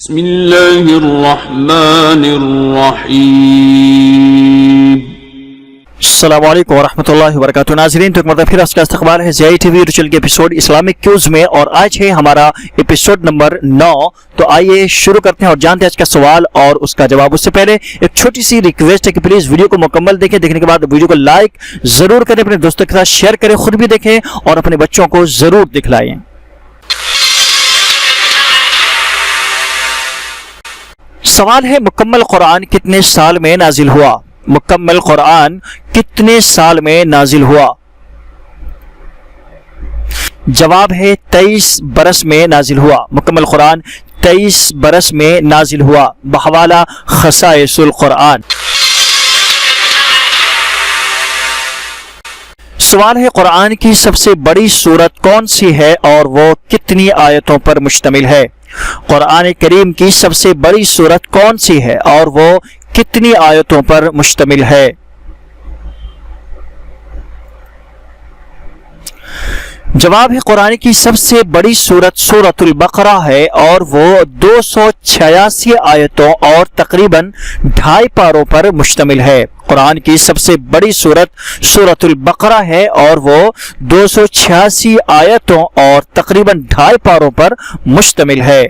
بسم اللہ الرحمن الرحیم۔ السلام علیکم ورحمۃ اللہ وبرکاتہ۔ ناظرین، تو ایک مرتبہ پھر آپ کا استقبال ہے زی ٹی وی ریچل کے ایپیسوڈ اسلامک کیوز میں، اور آج ہے ہمارا ایپیسوڈ نمبر 9۔ تو آئیے شروع کرتے ہیں اور جانتے ہیں آج کا سوال اور اس کا جواب۔ اس سے پہلے ایک چھوٹی سی ریکویسٹ ہے کہ پلیز ویڈیو کو مکمل دیکھیں، دیکھنے کے بعد ویڈیو کو لائک ضرور کریں، اپنے دوستوں کے ساتھ شیئر کریں، خود بھی دیکھیں اور اپنے بچوں کو ضرور دکھلائیں۔ سوال ہے، مکمل قرآن کتنے سال میں نازل ہوا؟ مکمل قرآن کتنے سال میں نازل ہوا؟ جواب ہے 23 برس میں نازل ہوا۔ مکمل قرآن 23 برس میں نازل ہوا، بحوالہ خصائص القرآن۔ سوال ہے، قرآن کی سب سے بڑی سورت کون سی ہے اور وہ کتنی آیتوں پر مشتمل ہے؟ قرآن کریم کی سب سے بڑی سورت کون سی ہے اور وہ کتنی آیتوں پر مشتمل ہے؟ جواب ہے، قرآن کی سب سے بڑی سورت سورۃ البقرہ ہے اور وہ 286 آیتوں اور تقریباً 2.5 پاروں پر مشتمل ہے۔ قرآن کی سب سے بڑی سورت سورۃ البقرہ ہے اور وہ 286 آیتوں اور تقریباً 2.5 پاروں پر مشتمل ہے۔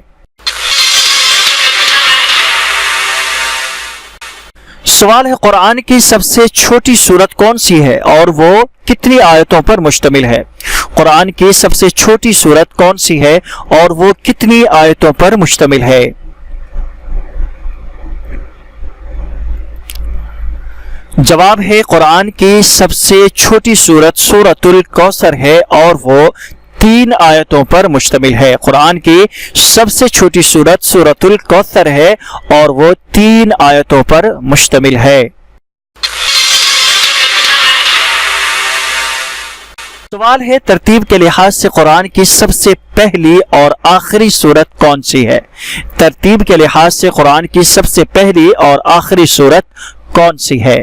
سوال ہے، قرآن کی سب سے چھوٹی سورت کون سی ہے اور وہ کتنی آیتوں پر مشتمل ہے؟ قرآن کی سب سے چھوٹی سورت کون سی ہے اور وہ کتنی آیتوں پر مشتمل ہے؟ جواب ہے، قرآن کی سب سے چھوٹی سورت سورۃ الکوثر ہے اور وہ 3 آیتوں پر مشتمل ہے۔ قرآن کی سب سے چھوٹی سورت سورۃ الکوثر ہے اور وہ 3 آیتوں پر مشتمل ہے۔ سوال ہے، ترتیب کے لحاظ سے قرآن کی سب سے پہلی اور آخری سورت کون سی ہے؟ ترتیب کے لحاظ سے قرآن کی سب سے پہلی اور آخری سورت کون سی ہے؟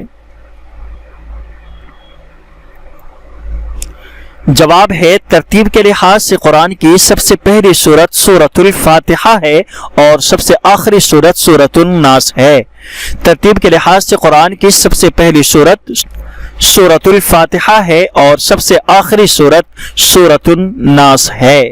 جواب ہے، ترتیب کے لحاظ سے قرآن کی سب سے پہلی سورت سورۃ الفاتحہ ہے اور سب سے آخری سورت سورۃ الناس ہے۔ ترتیب کے لحاظ سے قرآن کی سب سے پہلی سورت سورۃ الفاتحہ ہے اور سب سے آخری سورت سورۃ الناس ہے۔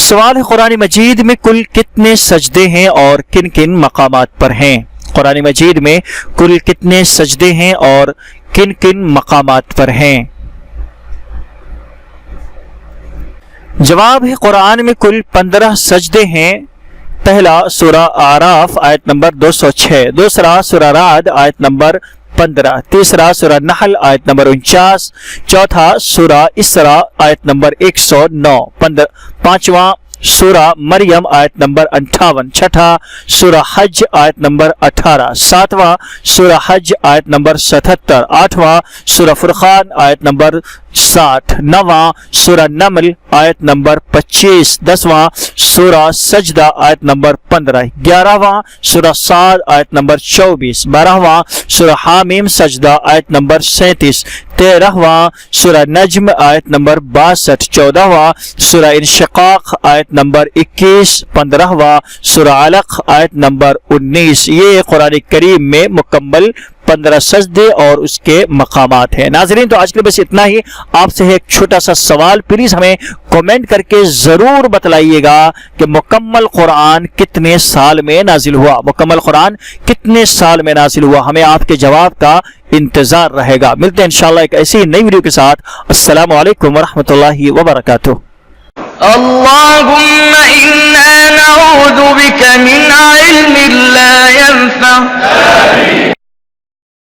سوال ہے، قرآن مجید میں کل کتنے سجدے ہیں اور کن کن مقامات پر ہیں؟ قرآن مجید میں کل کتنے سجدے ہیں اور کن کن مقامات پر ہیں؟ جواب ہے، قرآن میں کل 15 سجدے ہیں۔ پہلا سورہ اعراف آیت نمبر 206، دوسرا سورہ رعد آیت نمبر 15، تیسرا سورہ نحل آیت نمبر 49، چوتھا سورہ اسراء آیت نمبر 109، پانچواں سورہ مریم آیت نمبر 58، چھٹا سورہ حج آیت نمبر 18، ساتواں سورہ حج آیت نمبر 77، آٹھواں سورہ فرقان آیت نمبر 60، نواں سورہ نمل آیت نمبر 25، 10واں سورہ سجدہ آیت نمبر 15، 11واں سورہ صاد آیت نمبر 24، 12واں سورہ حامیم سجدہ آیت نمبر 37، 13واں سورہ نجم آیت نمبر 62، 14واں سورہ انشقاق آیت نمبر 21، 15واں سورہ علق آیت نمبر 19۔ یہ قرآن کریم میں مکمل 15 سجدے اور اس کے مقامات ہیں۔ ناظرین، تو آج کے لیے بس اتنا ہی۔ آپ سے ایک چھوٹا سا سوال، پلیز ہمیں کومنٹ کر کے ضرور بتلائیے گا کہ مکمل قرآن کتنے سال میں نازل ہوا؟ مکمل قرآن کتنے سال میں نازل ہوا؟ ہمیں آپ کے جواب کا انتظار رہے گا۔ ملتے ہیں انشاءاللہ ایک ایسی نئی ویڈیو کے ساتھ۔ السلام علیکم ورحمۃ اللہ وبرکاتہ۔ اللهم إنا نعوذ بك من علم